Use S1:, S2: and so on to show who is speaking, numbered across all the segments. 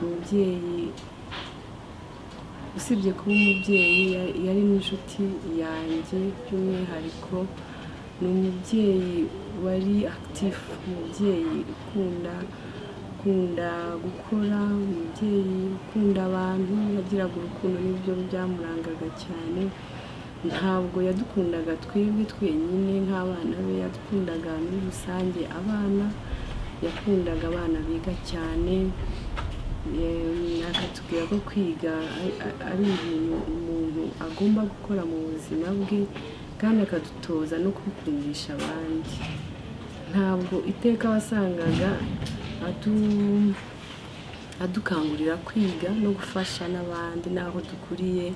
S1: umubyeyi usibye kuba umubyeyi yari n'inshuti yanjye by'umwihariko ni umubyeyi wari active umubyeyi ukunda gukora umubyeyi ukunda abantu yagiraga urukundo n'ibyo byamurangaga cyane ntabwo yadukundaga twebwe twenyine nk'abana be yadukundaga muri rusange abana yakundaga abana biga cyane akatubwira ko kwiga ari ibintu umuntu agomba gukora mu buzima bwe kandi akadutoza no kubikundisha abandi ntabwo iteka wasangaga adukangurira kwiga no gufasha n'abandi naho dukuriye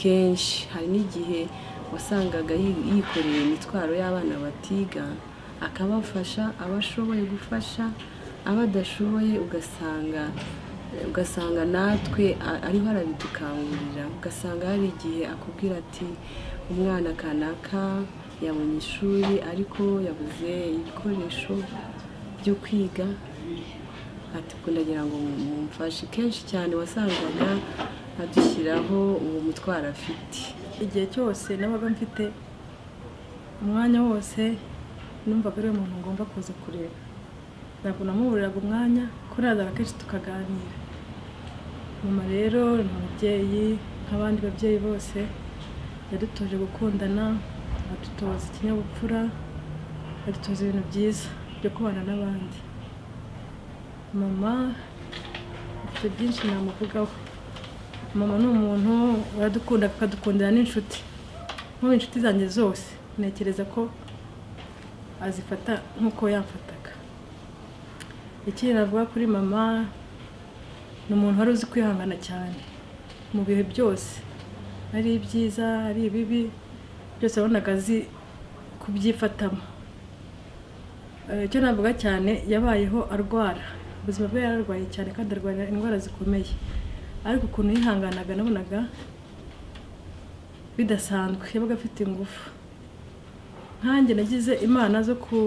S1: kenshi hari n'igihe wasangaga yikoreye imitwaro y'abana batiga akabafasha abashoboye gufasha abadashoboye ugasanga natwe ariho arabidukangurira ugasanga hari igihe akubwira ati umwana kanaka yabonye ishuri ariko yabuze ibikoresho byo kwiga ati ndagira ngo mumfashe kenshi cyane wasangaga adushyiraho uwo mutwaro afite
S2: igihe cyose nabaga mfite umwanya wose numvaga ari umuntu ngomba kuza kureba ntabwo namuburiraga umwanya kuraza kenshi tukaganira mama rero ni umubyeyi nk'abandi babyeyi bose yadutoje gukundana adutoza ikinyabupfura adutoza ibintu byiza byo kubana n'abandi mama afite byinshi namuvugaho mama ni umuntu waradukunda akadukundira n'inshuti nk'ubu inshuti zanjye zose ntekereza ko azifata nk'uko yamfataga ikindi navuga kuri mama ni umuntu wari uzi kwihangana cyane mu bihe byose ari ibyiza ari ibibi byose wabonaga azi kubyifatamo icyo navuga cyane yabayeho arwara ubuzima bwe yararwaye cyane kandi arwara indwara zikomeye ariko ukuntu yihanganaga nabonaga bidasanzwe, yabaga afite ingufu. Nkanjye nagize imana zo ku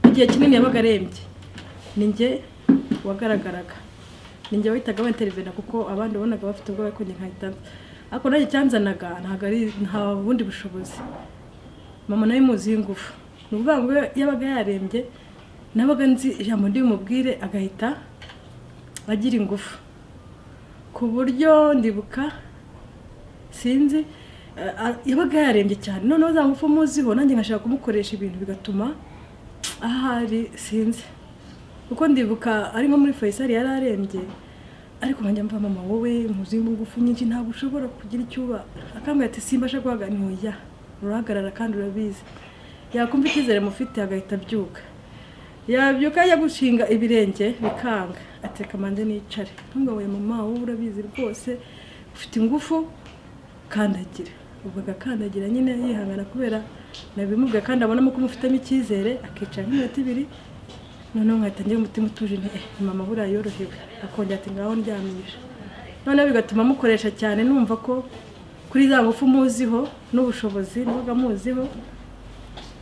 S2: igihe kinini yabaga arembye, ninjye wagaragaraga, ninjye wahitaga wintervene kuko abandi bonaga bafite ubwoba ko njye nkahita, ariko nanjye cyanzanaga nta bundi bushobozi. Mama nawe muzi ingufu, ni ukuvuga ngo yabaga yarembye nabaga nzi ijambo ndi bumubwire agahita agira ingufu, ku buryo ndibuka sinzi yabaga yarembye cyane, noneho za ngufu muziho nanjye nkashaka kumukoresha ibintu bigatuma ahari sinzi, kuko ndibuka ari nko muri Faisal yari arembye, ariko nkajya mva mama wowe muzi ingufu nyinshi ntabwo ushobora kugira icyuba, akambwira ati simbasha guhagarara, ntoya urahagarara kandi urabizi. Yakumva icyizere mufite agahita abyuka, yabyuka ajya gushinga ibirenge bikanga, ateka mande nicare, ntungawe mama wowe urabizi rwose ufite ingufu kandagira, ubwo agakandagira nyine yihangana kubera nabimubwiye kandi abonamo ko mufitemo icyizere, akicara nk'iminota 2, noneho nkahita ngira umutima utuje nti mama buriya yorohewe, akongera ati ngaho ndyamisha, noneho bigatuma mukoresha cyane, numva ko kuri za ngufu muziho n'ubushobozi nabaga muziho,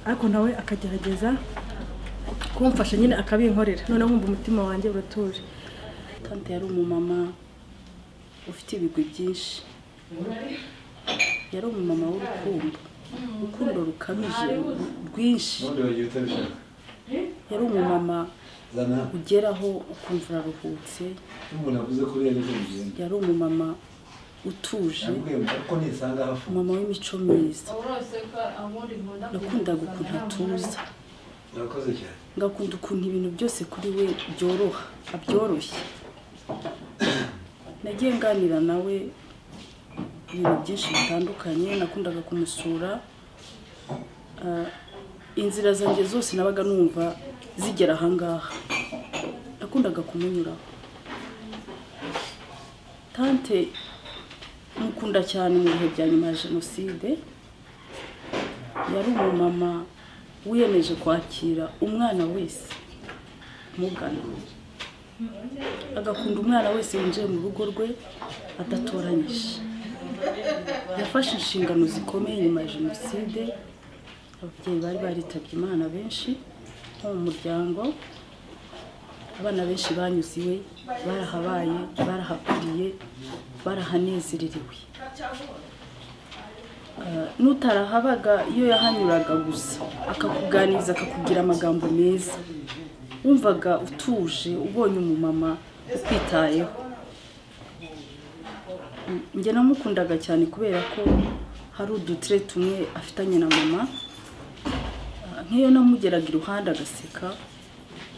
S2: ariko nawe akagerageza kumfasha nyine akabinkorera, noneho nkumva umutima wanjye uratuje.
S3: Tante yari umumama ufite ibigwi byinshi, yari umumama w'urukundo rukamije rwinshi, yari umumama ugeraho ukumva uraruhutse, yari umumama utuje, umumama w'imico myiza, nakundaga ukuntu atuza, ngakunda ukuntu ibintu byose kuri we byoroshye. Nagiye nganira nawe ibintu byinshi bitandukanye, nakundaga kumusura, inzira zanjye zose nabaga numva zigera ahangaha, nakundaga kumunyuraho. Tante mukunda cyane mu bihe bya nyuma ya Jenoside, yari umumama wiyemeje kwakira umwana wese mugana, agakunda umwana wese winjiye mu rugo rwe adatoranyije. Yafashe inshingano zikomeye nyuma ya Jenoside, ababyeyi bari baritabye Imana benshi nko mu muryango, abana benshi banyuze iwe, barahabaye, barahakuriye, barahanezereriwe. Nutarahabaga iyo yahanyuraga gusa akakuganiriza akakubwira amagambo meza, wumvaga utuje ubonye umumama ukwitayeho. Njye namukundaga cyane kubera ko hari udutire tumwe afitanye na mama, nk'iyo namugeraga iruhande agaseka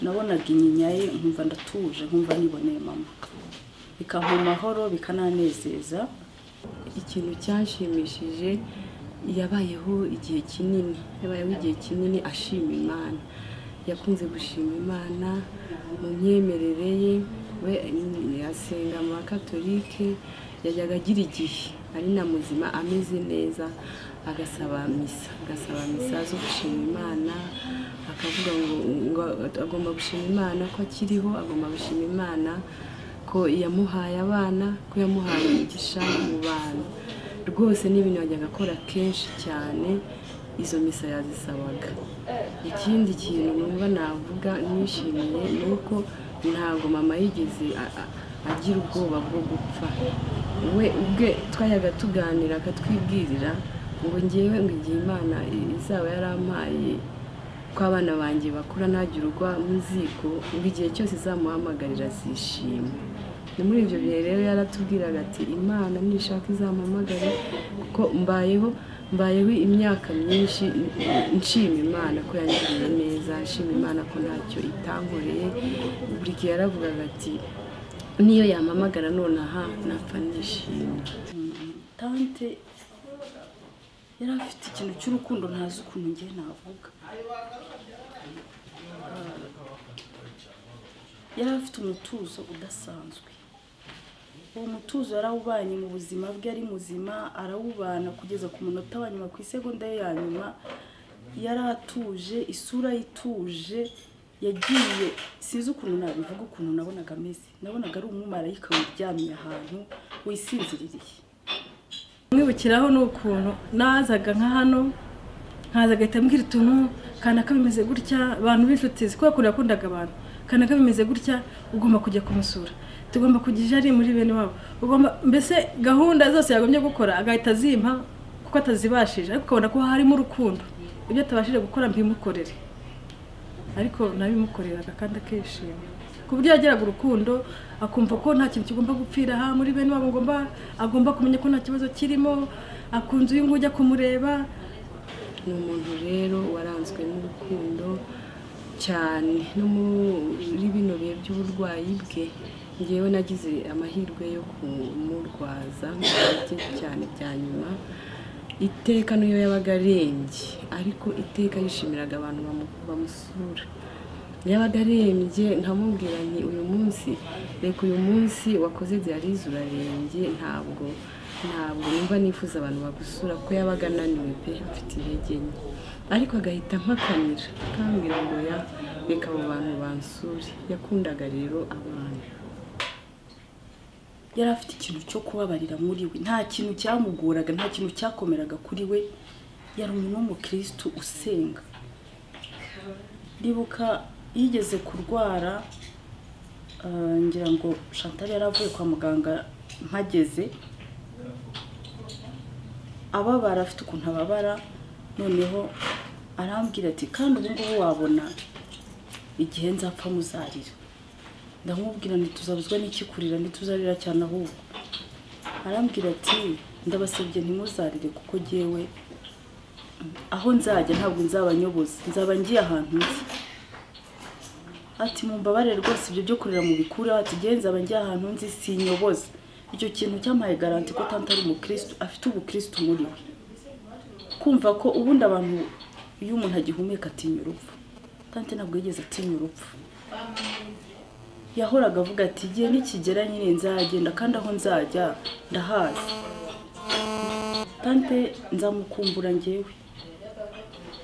S3: nabonaga inyinya ye nkumva ndatuje, nkumva niboneye mama, bikampa amahoro bikananezeza.
S1: Ikintu cyanshimishije, yabayeho igihe kinini ashima Imana, yakunze gushima Imana mu myemerere ye, we yasenga mu Katolike, yajyaga agira igihe ari na muzima ameze neza agasaba misa zo gushima Imana, akavuga ngo agomba gushima Imana ko akiriho, agomba gushima Imana ko yamuhaye abana, ko yamuhaye umugisha mu bana. Rwose n'ibintu yajyaga akora kenshi cyane, izo misa yazisabaga. Ikindi kintu numva navuga nishimiye ni uko ntabwo mama yigeze agira ubwoba bwo gupfa. We ubwe twayaga tuganira akatwibwirira ngo ngewe ngo igihe Imana izaba yarampaye ko abana banjye bakura ntagirwa mu ziko, ngo igihe cyose izamuhamagarira zishima. Ni muri ibyo bihe rero yaratubwiraga ati Imana nishaka izamuhamagare, kuko mbayeho imyaka myinshi nshima Imana ko yangiriye neza, nshima Imana ko ntacyo itankoreye. Buri gihe yaravugaga ati niyo yampamagara nonaha napfa nishimye.
S3: Tante yari afite ikintu cy'urukundo ntazi ukuntu ngiye navuga. Yari afite umutuzo udasanzwe. Uwo mutuzo yarawubanye mu buzima bwe, ari muzima arawubana kugeza ku munota wa nyuma, ku isegonda ye ya nyuma yari atuje, isura ituje, yagiye size ukuntu nabivuga, ukuntu nabonaga ameze, nabonaga ari umumarayika uryamye ahantu wisinziririye.
S2: mwibukiraho n'ukuntu nazaga nka hano nkaza agahita ambwira utuntu kanaka bimeze gutya, abantu b'inshuti kuko kure yakundaga abantu, kanaka bimeze gutya ugomba kujya kumusura, tugomba kujya ari muri bene wabo, ugomba mbese gahunda zose yagombye gukora agahita azimpa kuko atazibashije, ariko ukabona ko harimo urukundo, ibyo atabashije gukora mbimukorere, ariko nabimukoreraga kandi akishima ku buryo yageraga urukundo akumva ko nta kintu kigomba gupfira aha muri bene wabo, agomba kumenya ko nta kibazo kirimo, akunze uyu nguyu ujya kumureba.
S1: Ni umuntu rero waranzwe n'urukundo cyane, no muri bino bihe by'uburwayi bwe ngewe nagize amahirwe yo kumurwaza cyane bya nyuma. Iteka niyo yabaga arembye, ariko iteka yishimiraga abantu bamusura. Yabaga arembye nkamubwira nti uyu munsi reka uyu munsi wakoze dialyse urarembye, ntabwo numva nifuza abantu bagusura, ko yabaga ananiwe pe afite intege nke, ariko agahita mpakanira akambwira ngo reka abo bantu bansure. Yakundaga rero abantu,
S3: yari afite ikintu cyo kubabarira muri we, nta kintu cyamuguraga, nta kintu cyakomeraga kuri we. Yari umuntu w'umukristo usenga. Ndibuka yigeze kurwara, ngira ngo Chantal yaravuye kwa muganga mpageze, ababara afite ukuntu ababara, noneho arambwira ati kandi ubu ngubu wabona igihe nzapfa muzarira. Ndamubwira nti tuzabuzwa n'iki kurira, ntituzarira cyane ahubwo. Arambwira ati ndabasabye ntimuzarire kuko jyewe aho nzajya ntabwo nzabanyoboza, nzaba ngiye ahantu nzi. Ati mumbabare rwose ibyo byo kurira mu bikura, ati jyewe nzaba ngiye ahantu nzi sinyoboza. Icyo kintu cyamaye garanti ko tante ari umukristo, afite ubukristo muri we, kumva ko ubundi abantu iyo umuntu agihumeka atinya urupfu. Tante ntabwo yigeze atinya urupfu, yahoraga avuga ati igihe nikigera nyine nzagenda kandi aho nzajya ndahazi. Tante nzamukumbura njyewe,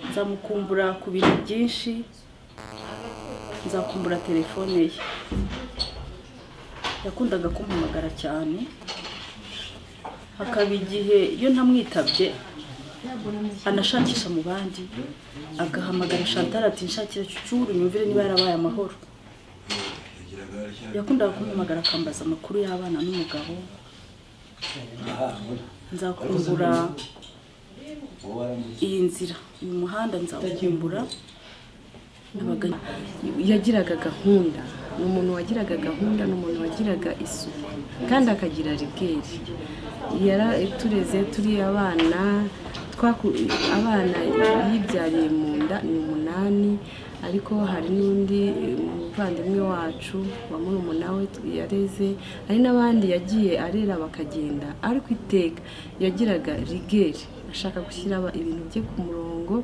S3: nzamukumbura ku bintu byinshi, nzakumbura telefone ye. Yakundaga kumpamagara cyane, hakaba igihe iyo ntamwitabye anashakisha mu bandi, agahamagara Chantal ati nshakira Cyucyuru nyumvire niba yarabaye amahoro. Yakundaga kumpamagara akambaza amakuru y'abana n'umugabo. Nzakumbura iyi nzira, uyu muhanda nzawukumbura.
S1: Yagiraga gahunda, ni umuntu wagiraga gahunda, ni umuntu wagiraga isuku kandi akagira rigeri. Tureze turi abana yibyariye mu nda ni 8, ariko hari n'undi muvandimwe wacu wa murumuna we yareze, hari n'abandi yagiye arera bakagenda, ariko iteka yagiraga rigeri, ashaka gushyira ibintu bye ku murongo,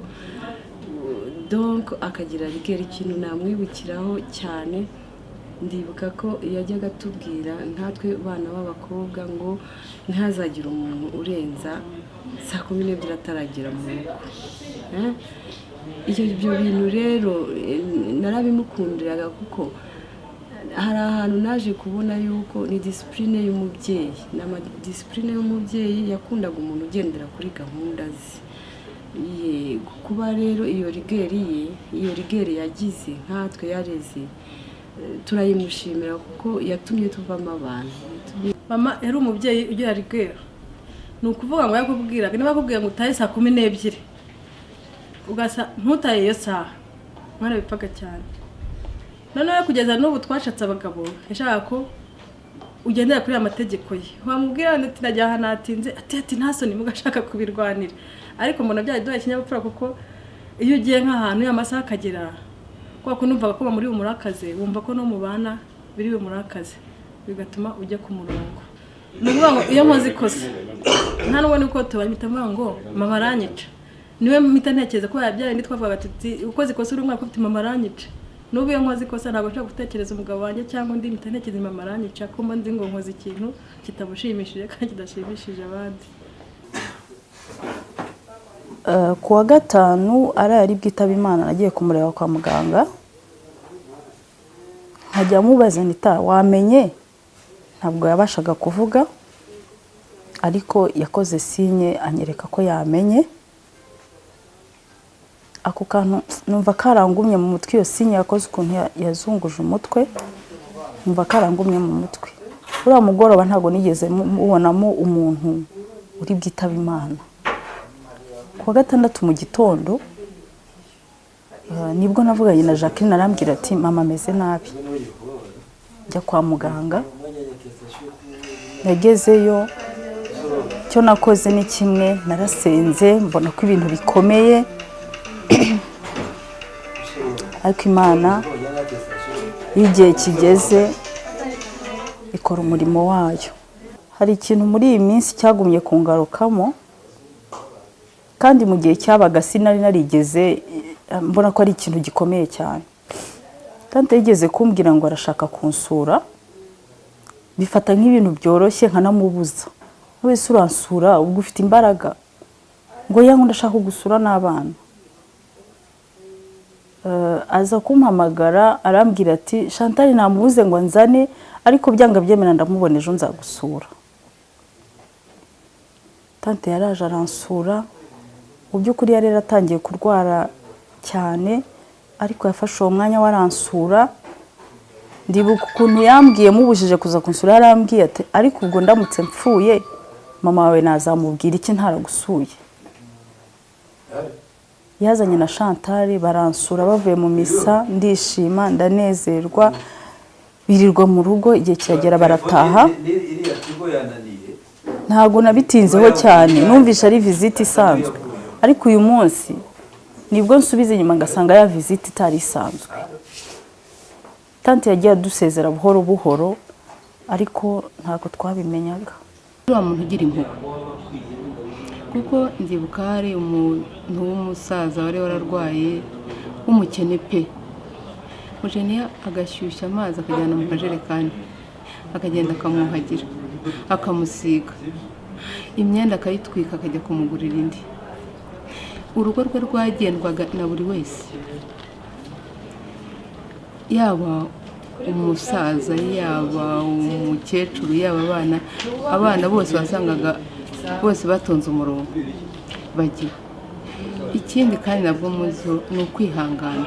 S1: donc akagira rigeri. Ikintu namwibukiraho cyane, ndibuka ko yajyaga atubwira nkatwe bana b'abakobwa ngo ntihazagire umuntu urenza saa 12 ataragera mu rugo. Ibyo bintu rero narabimukundiraga kuko hari ahantu naje kubona yuko ni discipline y'umubyeyi, discipline y'umubyeyi. Yakundaga umuntu ugendera kuri gahunda ze. Kuba rero iyo rigeri yagize nkatwe yareze, turayimushimira kuko yatumye tuvamo abantu.
S2: Mama yari umubyeyi ugira rigeri, ni ukuvuga ngo yakubwiraga niba akubwira ngo utahe saa 12 ugasa ntutaye iyo saha, mwana bipfaga cyane. Noneho kugeza n'ubu twashatse abagabo yashaka ko ugendera kuri amategeko ye. Wamubwira ati najya aha natinze, ati ntasoni mugashaka kubirwanira, ariko mbona byaduhaye ikinyabupfura kuko iyo ugiye nk'ahantu y'amasaha akagera, kwa ko numvaga ko muri umurakaze, wumva ko no mu bana biri umurakaze, bigatuma ujya ku murongo. Nuvuga ngo iyo nkoze ikosa nta n'ubwo niko tubanyita ngo mama aranyica, niwe mpita ntekereza ko yabyara ndi twavuga ati ukoze ikosa uri umwaka ufite mama aranyica. N'ubu iyo nkoze ikosa ntabwo nshobora gutekereza umugabo wanjye cyangwa undi mpita ntekereza mama aranyica, ko mba nzi ngo nkoze ikintu kitamushimishije kandi kidashimishije abandi.
S3: Ku wa gatanu ari bwitaba Imana, nagiye kumureba kwa muganga, nkajya mubaza nita wamenye, ntabwo yabashaga kuvuga, ariko yakoze sinye anyereka ko yamenye. Ako kantu numva karangumye mu mutwe, iyo sinye yakoze ukuntu yazunguje umutwe, numva karangumye mu mutwe. Uriya mugoroba ntabwo nigeze mubonamo umuntu uri bwitaba Imana. Kuwa gatandatu mu gitondo nibwo navuganye na Jacqueline, arambwira ati mama ameze nabi, njya kwa muganga. Nagezeyo, cyo nakoze ni kimwe, narasenze mbona ko ibintu bikomeye, ariko Imana igihe kigeze ikora umurimo wayo. Hari ikintu muri iyi minsi cyagumye kungarukamo, kandi mu gihe cyabaga sinari narigeze mbona ko ari ikintu gikomeye cyane. Tante yigeze kumbwira ngo arashaka kunsura, bifata nk'ibintu byoroshye nkanamubuza. Wese uransura ubwo ufite imbaraga, ngo yangu ndashaka gusura n'abana. Aza kumpamagara arambwira ati Chantal namubuze ngo nzane, ariko byanga byemera ndamubona ejo nzagusura. Tante yaraje aransura, mu by'ukuri yari yaratangiye kurwara cyane, ariko yafashe uwo mwanya waransura. Ndibuka ukuntu yambwiye mubujije kuza kunsura, yarambwiye ati ariko ubwo ndamutse mpfuye mama wawe nazamubwira iki ntaragusuye. Yazanye na Chantal baransura, bavuye mu misa, ndishima ndanezerwa, birirwa mu rugo, igihe kiragera barataha. Ntabwo nabitinzeho cyane, numvisha ari visite isanzwe, ariko uyu munsi nibwo nsubize inyuma ngasanga ya visite itari isanzwe. Tante yagiye adusezera buhoro buhoro, ariko ntabwo twabimenyaga.
S1: Uriya muntu ugira impuhwe, kuko ndibuka hari umuntu w'umusaza wari wararwaye w'umukene pe, Eugenia agashyushya amazi akajyana mu kajerekani, akagenda akamwuhagira, akamusiga imyenda, akayitwika, akajya kumugurira indi. Urugo rwe rwagendwaga na buri wese, yaba umusaza, yaba umukecuru, yaba abana bose wasangaga bose batonze umurongo bagiye. Ikindi kandi nabwo muzo ni ukwihangana.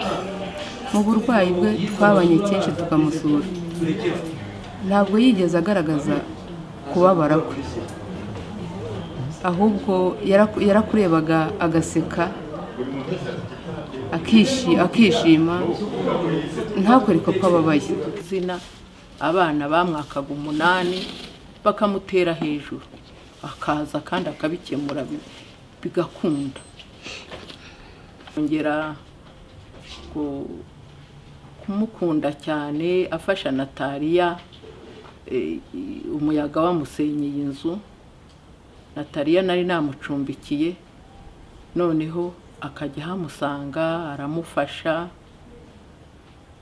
S1: Mu burwayi bwe twabanye kenshi tukamusura, ntabwo yigeze agaragaza kubabara kwe, ahubwo yarakurebaga agaseka, akishima, ntakore ko ababaye.
S4: Zina abana bamwakaga 8 bakamutera hejuru, akaza kandi akabikemura bigakunda. Ongera kumukunda cyane, afasha Natalia. Umuyaga wamusenyeye inzu, Natalia nari namucumbikiye, noneho akajya hamusanga aramufasha,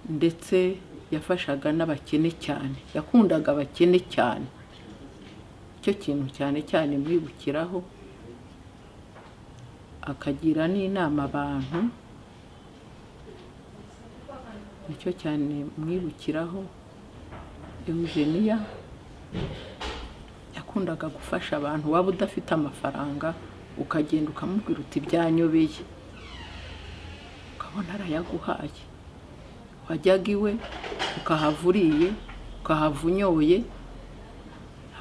S4: ndetse yafashaga n'abakene cyane, yakundaga abakene cyane. Icyo kintu cyane cyane mwibukiraho, akagira n'inama abantu, nicyo cyane mwibukiraho. Eugenia yakundaga gufasha abantu, waba udafite amafaranga ukagenda ukamubwira uti byanyobeye, ukabona arayaguhaye. Wajyaga iwe ukahavuriye, ukahavunyoye.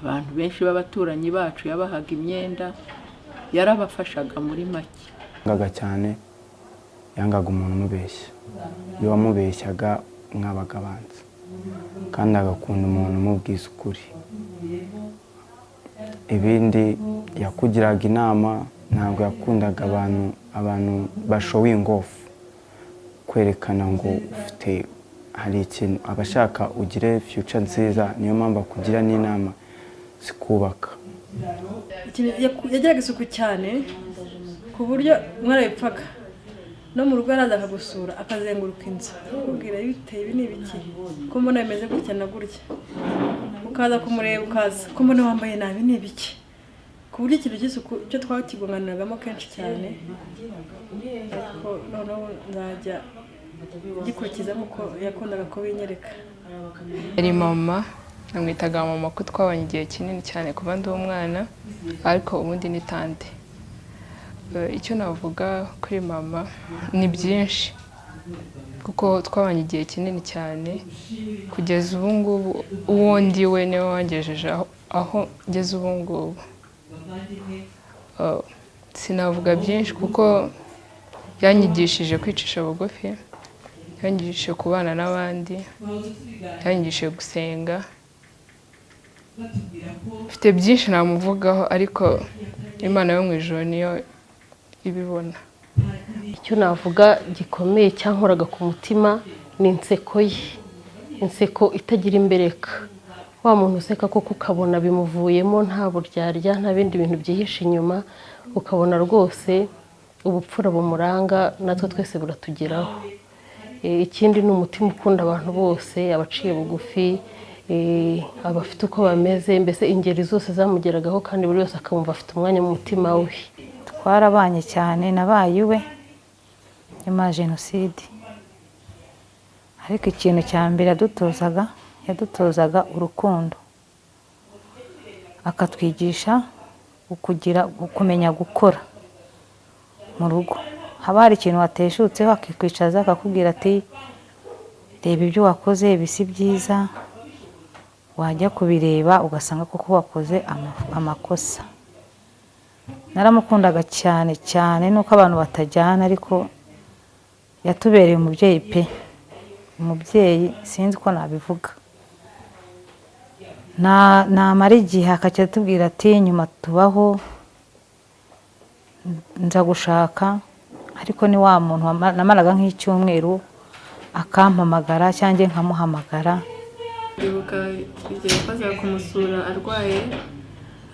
S4: Abantu benshi b'abaturanyi bacu yabahaga imyenda, yarabafashaga muri make.
S5: Yangaga cyane, yangaga umuntu umubeshya. Iyo wamubeshyaga mwabaga abanza, kandi agakunda umuntu umubwiza ukuri. Ibindi yakugiraga inama, ntabwo yakundaga abantu bashowe ingofu, kwerekana ngo ufite hari ikintu abashaka ugire future nziza. Niyo mpamvu akugira n'inama zikubaka.
S2: Yagiraga isuku cyane ku buryo mwarabipfaga no mu rugo araza akagusura, akazenguruka inzu akubwira biteye ibi n'ibiki, ko mbona bimeze gutya na gutya, ukaza kumureba, ukaza ko mbona wambaye nabi n'ibiki, ku buryo ikintu cy'isuku cyo twakigonganiragamo kenshi cyane. Ariko noneho nzajya gikurikiza nk'uko yakundaga ko binyereka.
S6: Yari mama namwitaga mama ko twabanye igihe kinini cyane kuva ndi umwana, ariko ubundi ni tante. Icyo navuga kuri mama ni byinshi kuko twabanye igihe kinini cyane kugeza ubu ngubu, uwo ndiwe niwe wangejeje aho ngeze ubu ngubu. Sinavuga byinshi kuko yanyigishije kwicisha bugufi, yanyigishije kubana n'abandi, yanyigishije gusenga. Mfite byinshi namuvugaho, ariko Imana yo mu ijuru niyo ibibona.
S7: Icyo navuga gikomeye cyankoraga ku mutima ni inseko ye, inseko itagira imbereka. Wa muntu useka koko ukabona bimuvuyemo nta buryarya, nta bindi bintu byihishe inyuma, ukabona rwose ubupfura bumuranga natwe twese buratugeraho. Ikindi ni umutima ukunda abantu bose, abaciye bugufi, abafite uko bameze, mbese ingeri zose zamugeragaho kandi buri wese akumva afite umwanya mu mutima we.
S8: Twarabanye cyane, nabaye iwe nyuma ya Jenoside, ariko ikintu cya mbere yadutozaga urukundo, akatwigisha kumenya gukora mu rugo. Haba hari ikintu wateshutseho akikwicaza akakubwira ati reba ibyo wakoze bisi byiza, wajya kubireba ugasanga koko wakoze amakosa. Naramukundaga cyane cyane, nuko abantu batajyana, ariko yatubereye umubyeyi pe, umubyeyi sinzi ko nabivuga. Namara igihe akajya atubwira ati nyuma tubaho, nza gushaka, ariko ni wa muntu namaraga nk'icyumweru akampamagara cyangwa nkamuhamagara.
S1: Ndibuka igihe twazaga kumusura arwaye,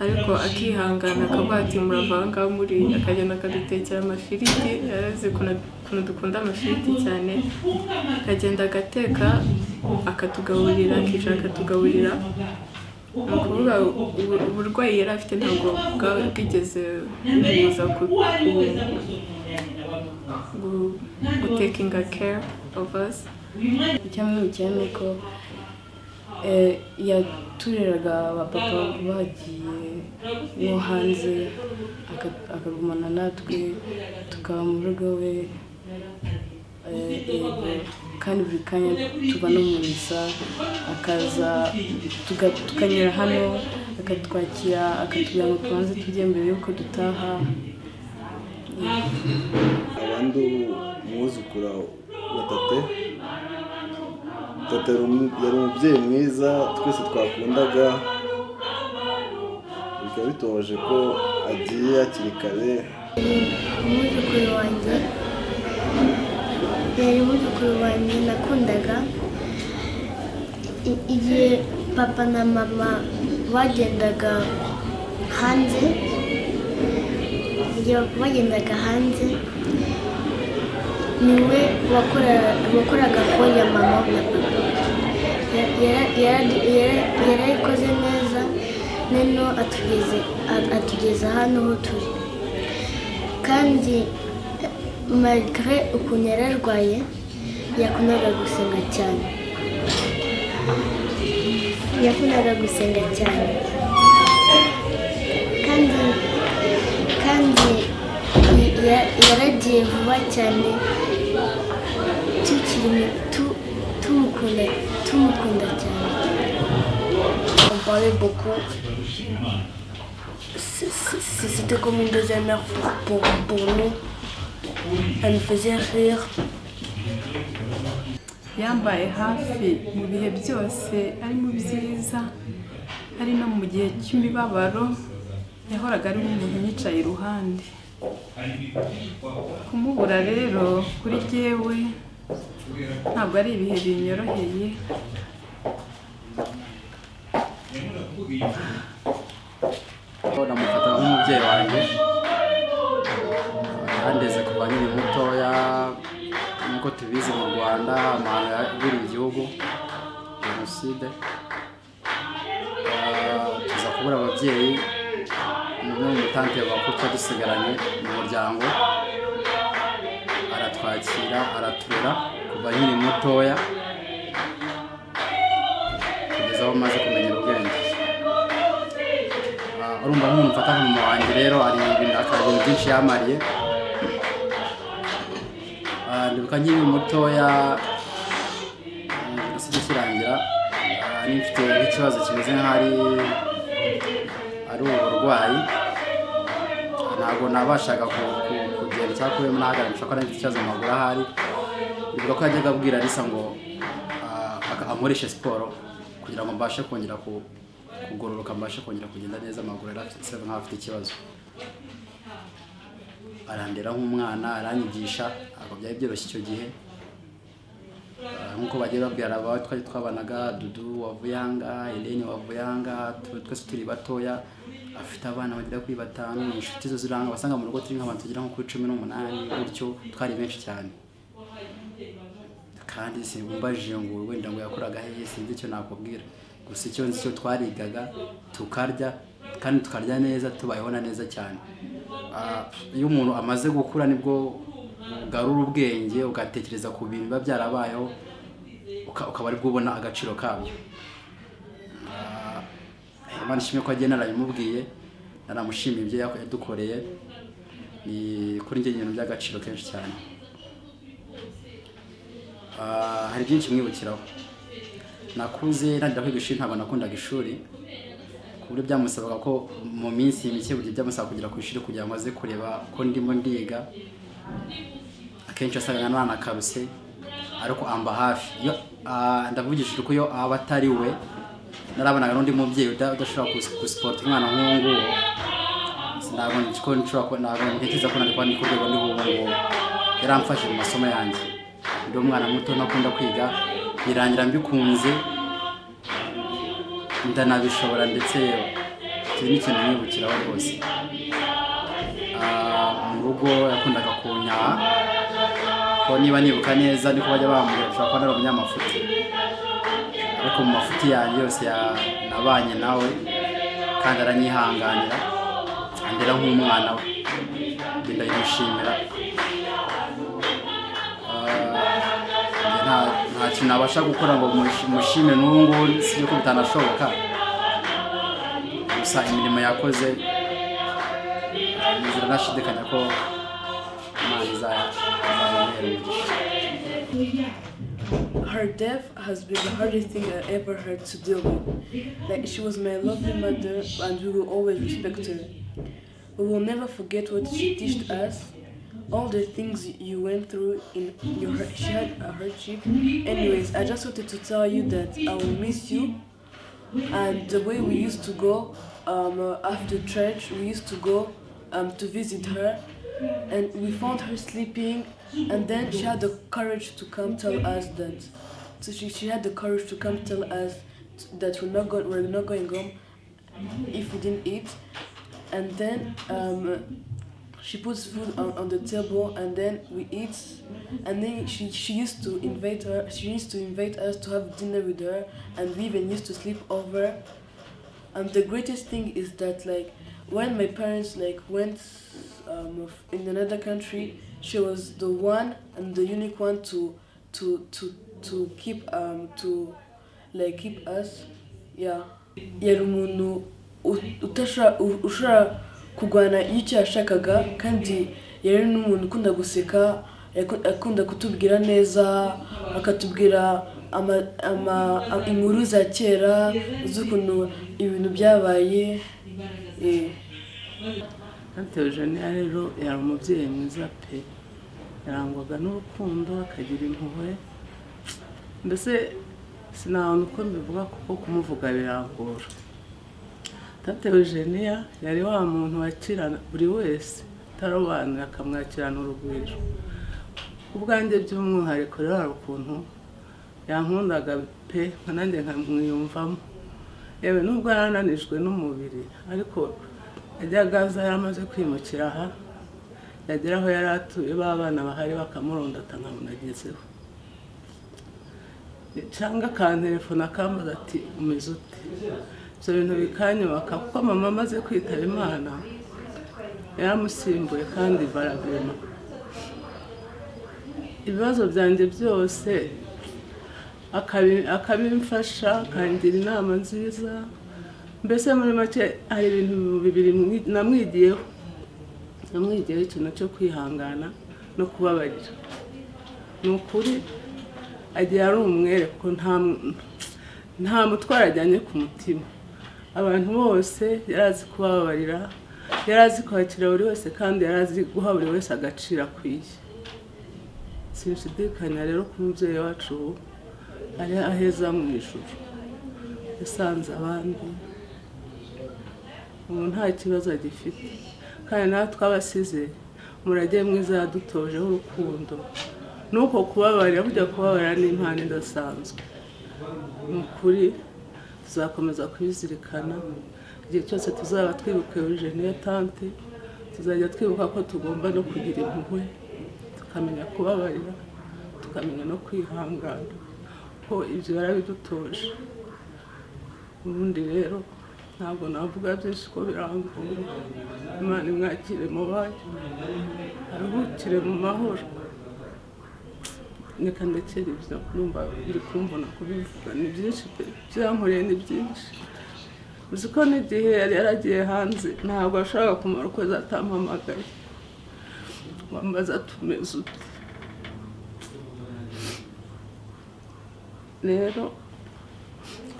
S1: ariko akihangana akavuga ati murava ngaho muri, akagenda akadutekera amafiriti, yarazi ukuntu dukunda amafiriti cyane, akagenda agateka akatugaburira, akicara akatugaburira. Ni ukuvuga uburwayi yari afite ntabwo bwigeze buza taking care of us.
S3: Icyamwibukira ni uko yatureraga abapapa bagiye nko hanze, akagumana natwe tukaba mu rugo we, kandi buri kanya tuba no mu misa, akaza tukanyura hano akatwakira, akatubwira ngo tubanze tujye mbere y'uko dutaha.
S9: Abandi umwuzukuru wa tate yari umubyeyi mwiza twese twakundaga, bikaba bitoje ko agiye hakiri kare.
S10: Umwuzukuru wanjye yari umwuzukuru wanjye nakundaga. Igihe papa na mama bagendaga hanze, niwe wakoraga fone ya mama na papa. Yarayikoze neza, neno atugeza hano ho turi. Kandi malgré ukuntu yararwaye, yakundaga gusenga cyane. Kandi yaragiye vuba cyane, tumukunda cyane. On parlait beaucoup. C'était comme une deuxième mère pour nous. Elle me faisait rire.
S1: Yambaye hafi mu bihe byose, ari mu byiza, ari no mu gihe cy'imibabaro, yahoraga ari umuntu yicaye iruhande. Kumubura rero kuri jyewe ntabwo ari ibihe binyoroheye.
S11: Namufata nk'umubyeyi wanjye, yandeze kuva nkiri mutoya. Nk'uko tubizi mu Rwanda amahano yagwiriye igihugu, Jenoside, tuza kubura ababyeyi. Umwe mu tante bakuru dusigaranye mu muryango, aratwakira, araturera kuva nkiri mutoya kugeza aho maze kumenyera ubwenge. Urumva nk'umuntu mfata nk'umuntu wanjye rero ari ibintu byinshi yamariye. Ndibuka nkiri mutoya jenoside ikirangira nifite nk'ikibazo kimeze nk'ari uburwayi, ntabwo nabashaga kugenda cyangwa kubemo nahagarara, nshaka ko nafite ikibazo mu maguru ahari. Ndibuka ko yajyaga abwira Alisa ngo ankoreshe siporo kugira ngo mbashe kongera kugororoka, mbashe kongera kugenda neza, amaguru yari afite nk'aho afite ikibazo. Arandera nk'umwana, aranyigisha, ntabwo byari byoroshye icyo gihe. Nk'uko bagiye babwira aba twari twabanaga, Dudu wavuye ahangaha, Helene wavuye ahangaha, twese turi batoya, afite abana bagera kuri 5, inshuti zo ziranga, basanga mu rugo turi nk'abantu tugera nko kuri 18, gutyo twari benshi cyane. Kandi simbajije ngo wenda ngo yakoraga hehe, sinzi icyo nakubwira. Gusa icyo nzi cyo twarigaga, tukarya, kandi tukarya neza, tubayeho neza cyane. Iyo umuntu amaze gukura nibwo ugarura ubwenge, ugatekereza ku bintu biba byarabayeho, ukaba ari bwo ubona agaciro kabyo. Imana ishimwe ko agenda narabimubwiye, naramushimiye ibyo yadukoreye, ni kuri njye ibintu by'agaciro kenshi cyane. Hari byinshi mwibukiraho. Nakuze ntangira kwiga ishuri, ntabwo nakundaga ishuri, ku buryo byamusabaga ko mu minsi mike buri byamusaba kugera ku ishuri kugira ngo aze kureba ko ndimo ndiga. Akenshi wasangaga nanakaruse, ariko amba hafi. Ndavugishije ko iyo aba atari we, narabonaga n'undi mubyeyi udashobora gusiporta umwana nk'uwo nguwo, ntabwo ntekereza ko nari kuba ndi ku rwego ndi ubu ngubu. Yaramfashe mu masomo yanjye, ndi umwana muto ntakunda kwiga, birangira mbikunze, ndanabishobora, ndetse icyo ni ikintu mwibukiraho rwose. Mu rugo yakundaga kunyaha, ko niba nibuka neza niko bajya bambwira ushobora kuba nari umunyamafuti, ariko mu mafuti yanjye yose nabanye nawe, kandi aranyihanganira, andera nk'umwana we, ndayimushimira. Nta kintu nabasha gukora ngo mushime n'ubu ngubu, si ko bitanashoboka. Gusa imirimo yakoze nizera nashidikanya ko Imana izamumuhera umugisha.
S10: Her death has been the hardest thing I ever had to deal with. Like, she was my lovely mother, and we will always respect her. We will never forget what she taught us. All the things you went through she had a hardship. Anyways, I just wanted to tell you that I will miss you. And the way we used to go after church, we used to go to visit her, and we found her sleeping, and then she had the courage to come tell us that. So she had the courage to come tell us that we're not going home if we didn't eat, and then she puts food on the table, and then we eat, and then she used to invite us to have dinner with her, and we even used to sleep over. And the greatest thing is that, like, when my parents went in another country, she was the one and the unique one to keep keep us. Yeah. Yari umuntu ushobora kugwana icyo yashakaga, kandi yari n'umuntu ukunda guseka, akunda kutubwira neza, akatubwira inkuru za kera z'ukuntu ibintu byabaye.
S12: Tante Eugenia rero yari umubyeyi mwiza pe, yarangwaga n'urukundo, akagira impuhwe, mbese sinabona uko mbivuga kuko kumuvuga birangora. Tante Eugenia yari wa muntu wakirana buri wese, atarobanura, akamwakirana urugwiro. Ubwanjye by'umwihariko rero hari ukuntu yankundaga pe, nanjye nkamwiyumvamo. Yewe nubwo yarananijwe n'umubiri, ariko yajyaga aza yaramaze kwimukira aha, yagera aho yari atuye, b'abana bahari bakamurondata nkabona agezeho. Cyangwa akantelefona akambaza ati umeze ute? Ibyo bintu bikanyubaka, kuko mama amaze kwitaba Imana yaramusimbuye kandi barabima. Ibibazo byanjye byose akabimfasha akangira inama nziza. Mbese muri make hari ibintu bibiri namwigiyeho ikintu cyo kwihangana no kubabarira. Ni ukuri agiye ari umwere kuko nta mutwaro ajyanye ku mutima. Abantu bose yarazi kubabarira, yarazi kwakira buri wese kandi yarazi guha buri wese agaciro akwiye. Sinshidikanya rero ko umubyeyi wacu ari aheza mu ijuru, yasanze abandi ubu nta kibazo agifite. Kandi natwe twabasize umurage mwiza yadutojeho urukundo, nuko kubabarira, burya kubabarira ni impano idasanzwe. Ni ukuri tuzakomeza kubizirikana igihe cyose tuzaba twibuka Eugenie tante, tuzajya twibuka ko tugomba no kugira impuhwe, tukamenya kubabarira, tukamenya no kwihangana, ko ibyo yarabidutoje. Ubundi rero ntabwo navuga byinshi ko birangoye. Imana imwakire mu bayo, aruhukire mu mahoro. Reka ndekere ibyo numva biri kumvuna kubivuga, ni byinshi pe, byankoreye ni byinshi. Uzi ko n'igihe yari yaragiye hanze ntabwo ashobora kumara ukwezi atampamagaye wambaza tumeze ute. Rero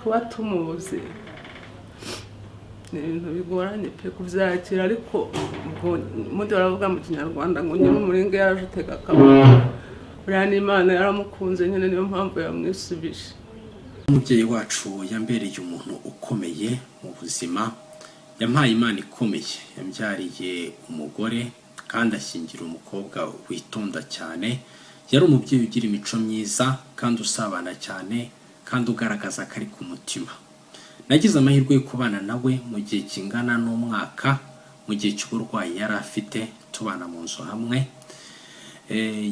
S12: kuba tumuzi ni ibintu bigoranye pe kubyakira, ariko mundi baravuga mu Kinyarwanda ngo nyine umuringa yaraje utega akaboko. Buriya n'Imana yaramukunze nyine, niyo mpamvu yamwisubije.
S13: Umubyeyi wacu yambereye umuntu ukomeye mu buzima, yampaye Imana ikomeye, yambyariye umugore kandi ashyingira umukobwa witonda cyane. Yari umubyeyi ugira imico myiza kandi usabana cyane kandi ugaragaza ko ari ku mutima. Nagize amahirwe yo kubana nawe mu gihe kingana n'umwaka, mu gihe cy'uburwayi yari afite, tubana mu nzu hamwe.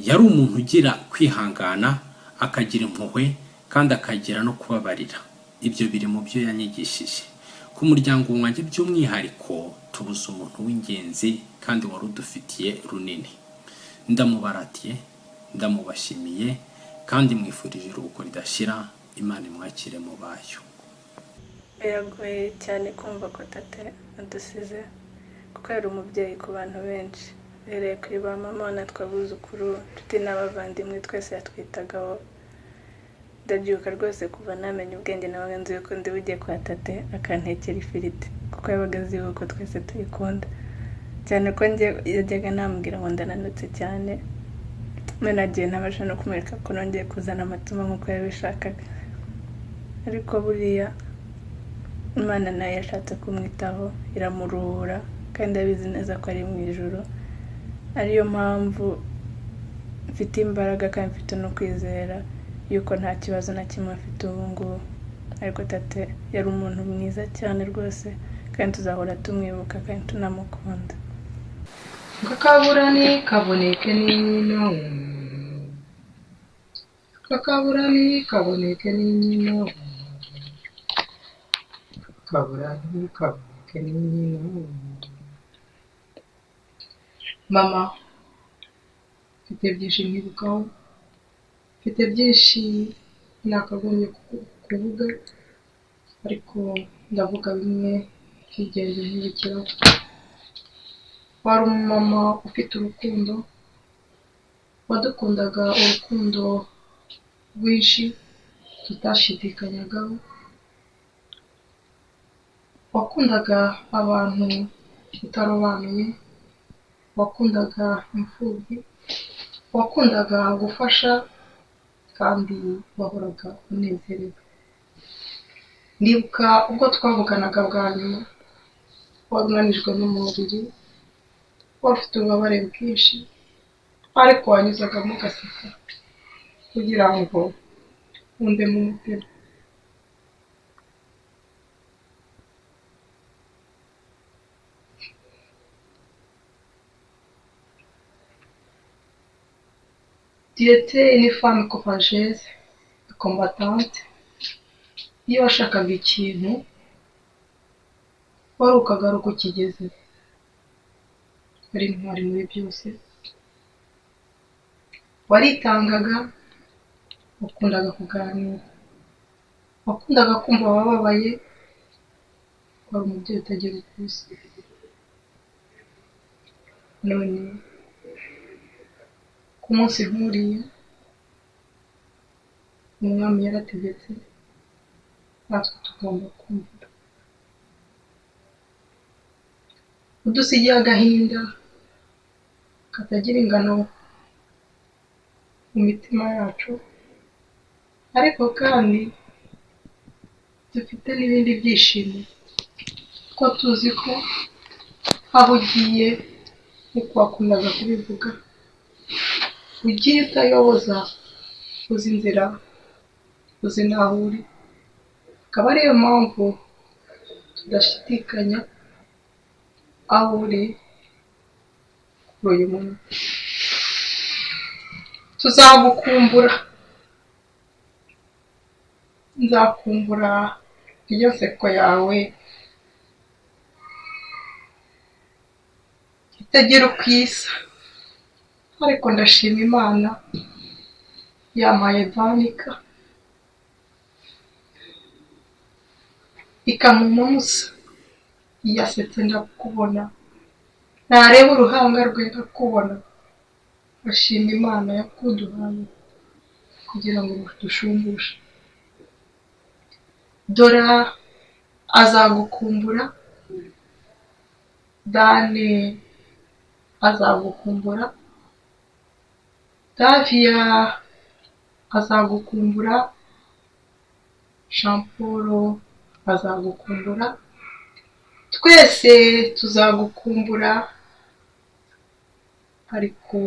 S13: Yari umuntu ugira kwihangana, akagira impuhwe kandi akagira no kubabarira. Ibyo biri mu byo yanyigishije. Ku muryango wanjye by'umwihariko tubuze umuntu w'ingenzi kandi wari udufitiye runini. Ndamubaratiye, ndamubashimiye kandi mwifurije uruhuko ridashira. Imana imwakire mu bayo.
S6: Biragoye cyane kumva ko tate adusize, kuko yari umubyeyi ku bantu benshi, bereye kuri ba mama natwe abuzukuru, inshuti n'abavandimwe, twese yatwitagaho. Ndabyuka rwose kuva namenya ubwenge nabaga nzi yuko ndi bugiye kwa tate akantekera ifiriti, kuko yabaga azi yuko twese tuyikunda cyane. Ko yajyaga nambwira ngo ndananutse cyane, nagiye ntabasha no kumwereka ko nongeye kuzana amatuma nk'uko yabishakaga. Ariko buriya Imana nayo yashatse kumwitaho, iramuruhura kandi abizi neza ko ari mu ijuru. Ariyo mpamvu mfite imbaraga kandi mfite no kwizera yuko nta kibazo na kimwe afite ubu ngubu. Ariko tate yari umuntu mwiza cyane rwose, kandi tuzahora tumwibuka kandi tunamukunda.
S14: Kakaburani kaboneke n'inyino, kakaburani kaboneke n'inyino, kakaburani kaboneke n'inyino. Mama, mfite byinshi nkibukaho, mfite byinshi nakagombye kuvuga, ariko ndavuga bimwe by'ingenzi nkibukiraho. Wari umumama ufite urukundo, wadukundaga urukundo rwinshi tutashidikanyagaho. Wakundaga abantu utarobanuye, wakundaga imfubyi, wakundaga gufasha kandi wahoraga unezerewe. Ndibuka ubwo twavuganaga bwa nyuma, wari unanijwe n'umubiri, wari ufite ububabare bwinshi, ariko wanyuzagamo ugaseka kugira ngo wumve mu mutima. Tu étais une femme courageuse, combattante. Iyo washakaga ikintu wari ukagaruka ukigeze. Wari intwari muri byose, waritangaga, wakundaga kuganira. wakundaga kumva wababaye, wari umubyeyi utagira ukuzi. None ku munsi nk'uriya umwami yarategetse, natwe tugomba kumvira. Udusigiye agahinda katagira ingano mu mitima yacu, ariko kandi dufite n'ibindi byishimo, ko tuzi ko aho ugiye nk'uko wakundaga kubivuga, ugiye utayoboza, uzi inzira, uzi n'aho uri. Akaba ariyo mpamvu tudashidikanya aho uri kuri uyu muntu. Tuzagukumbura, nzakumbura iyo nseko yawe itagira uko isa, ariko ndashima Imana yampaye Danica ikamuma musa. Yasetse ndakubona, nareba uruhanga rwe ndakubona. Ndashima Imana yakuduhaye kugira ngo dushumbushe. Dora azagukumbura, Dane azagukumbura, Davia azagukumbura, Jean Paul azagukumbura, twese tuzagukumbura, ariko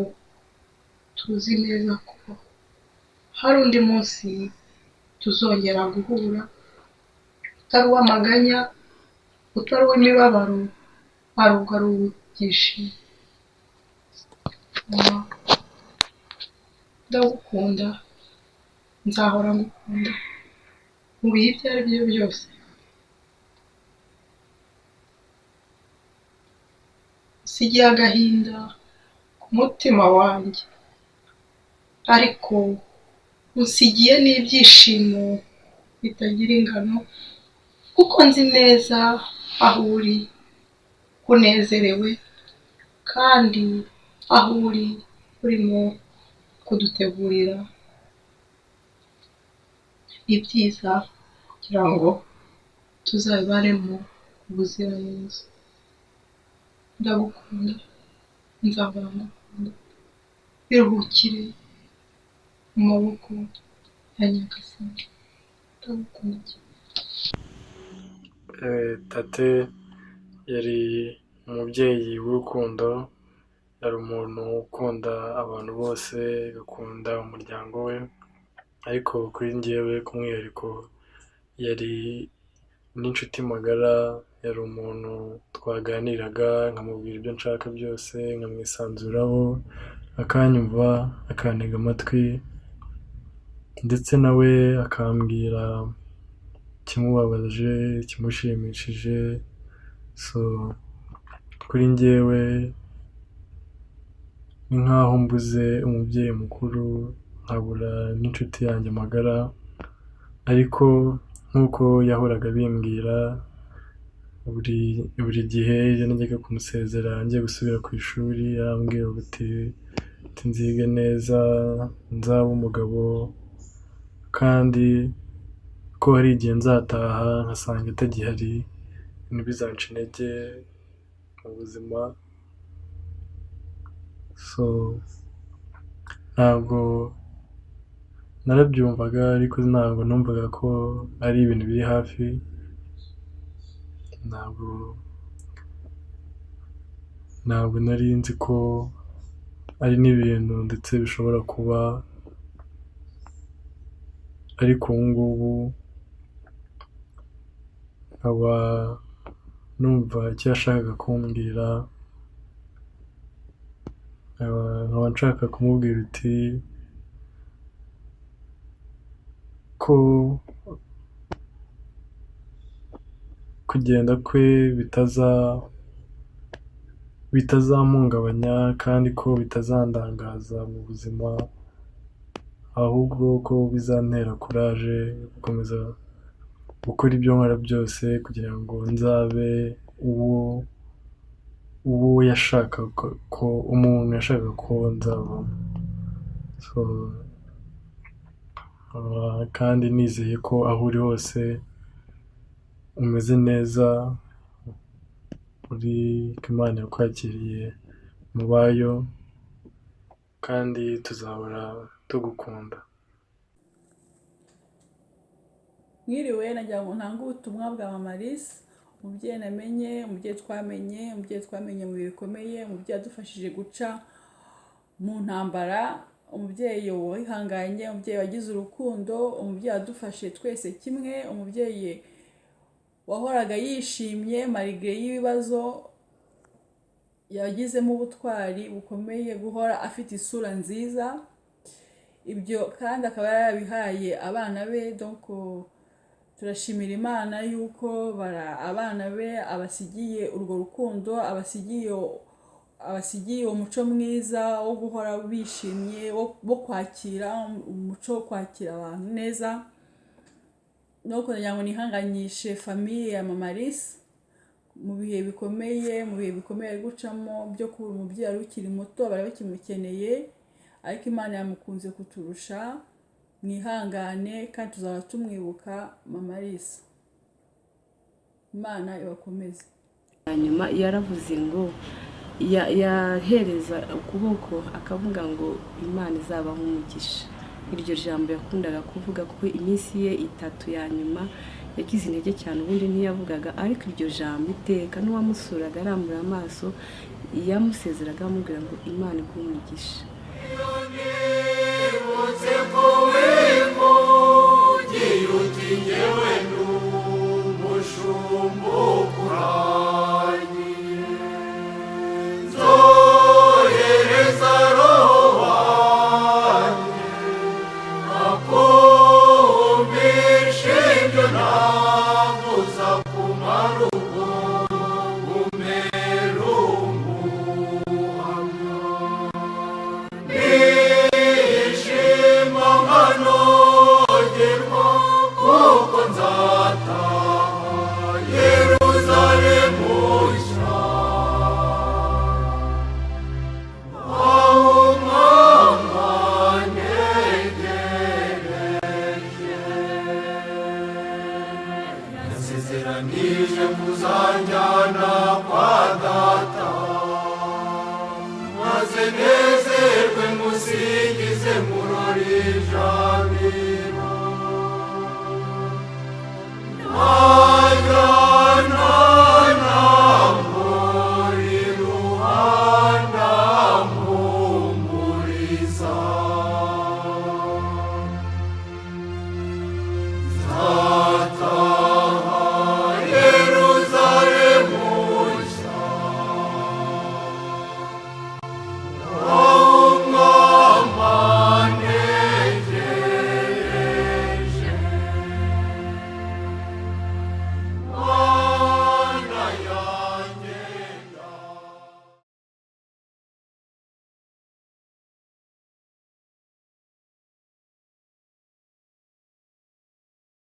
S14: tuzi neza ko hari undi munsi tuzongera guhura, utari uw'amaganya, utari uw'imibabaro, ahubwo ari uw'ibyishimo. Mama, ndagukunda, nzahora ngukunda mu bihe ibyo ari byo byose. Usigiye agahinda ku mutima wanjye, ariko usigiye n'ibyishimo bitagira ingano, kuko nzi neza aho uri unezerewe, kandi aho uri urimo kudutegurira ibyiza kugira ngo tuzabibaremo ubuziranenge. Ndagukunda, nzahora ngukunda, iruhukire mu maboko ya Nyagasani. Ndagukunda cyane.
S15: Tate yari umubyeyi w'urukundo, yari umuntu ukunda abantu bose, agakunda umuryango we, ariko kuri njyewe k'umwihariko yari n'inshuti magara. Yari umuntu twaganiraga, nkamubwira ibyo nshaka byose, nkamwisanzuraho, akanyumva, akantega amatwi, ndetse nawe akambwira ikimubabaje, ikimushimishije. So kuri njyewe ni nk'aho mbuze umubyeyi mukuru, nkabura n'inshuti yanjye magara, ariko nk'uko yahoraga bimbwira buri gihe iyo najyaga kumusezera ngiye gusubira ku ishuri, yarambwira uti nzige neza, nzaba umugabo, kandi ko hari igihe nzataha nkasanga atagihari, ntibizance intege mu buzima. So ntabwo narabyumvaga, ariko ntabwo numvaga ko ari ibintu biri hafi. Ntabwo nari nzi ko ari n'ibintu ndetse bishobora kuba, ariko ubu ngubu nkaba numva icyo yashakaga kumbwira, nkaba nshaka kumubwira uti ko kugenda kwe bitazamuhungabanya, kandi ko bitazandangaza mu buzima, ahubwo ko bizantera kuraje gukomeza gukora ibyo nkora byose kugira ngo nzabe uwo yashakaga ko umuntu yashakaga ko nzavamo. So, kandi nizeye ko aho uri hose umeze neza, uri Imana yakwakiriye mu bayo, kandi tuzahora tugukunda.
S16: Mwiriwe, nagira ngo ntange ubutumwa bwa Mama Alice, umubyeyi namenye, umubyeyi twamenye mu bihe bikomeye, umubyeyi yadufashije guca mu ntambara, umubyeyi wihanganye, umubyeyi wagize urukundo, umubyeyi wadufashe twese kimwe, umubyeyi wahoraga yishimye marigre y'ibibazo, yagizemo ubutwari bukomeye, guhora afite isura nziza. Ibyo kandi akaba yarabihaye abana be. Donc turashimira Imana yuko abana be abasigiye urwo rukundo, abasigiye umuco mwiza wo guhora bishimye, wo kwakira, umuco wo kwakira abantu neza. No kugira ngo nihanganyishe famiye ya Mama Alice mu bihe bikomeye ari gucamo byo kuba umubyeyi ari ukiri muto, bari bakimukeneye, ariko Imana yamukunze kuturusha. Mwihangane kandi tuzaba tumwibuka Mama Alice. Imana ibakomeze.
S1: Hanyuma yaravuze ngo yahereza ukuboko akavuga ngo Imana izabaho umugisha. Iryo jambo yakundaga kuvuga kuko iminsi ye 3 ya nyuma yagize intege cyane, ubundi ntiyavugaga, ariko iryo jambo iteka n'uwamusuraga arambura amaso yamusezeraga amubwira ngo Imana iguhe umugisha.
S17: Yasezeranije kuzanjyana kwa data, maze nezerwe musingize murorija.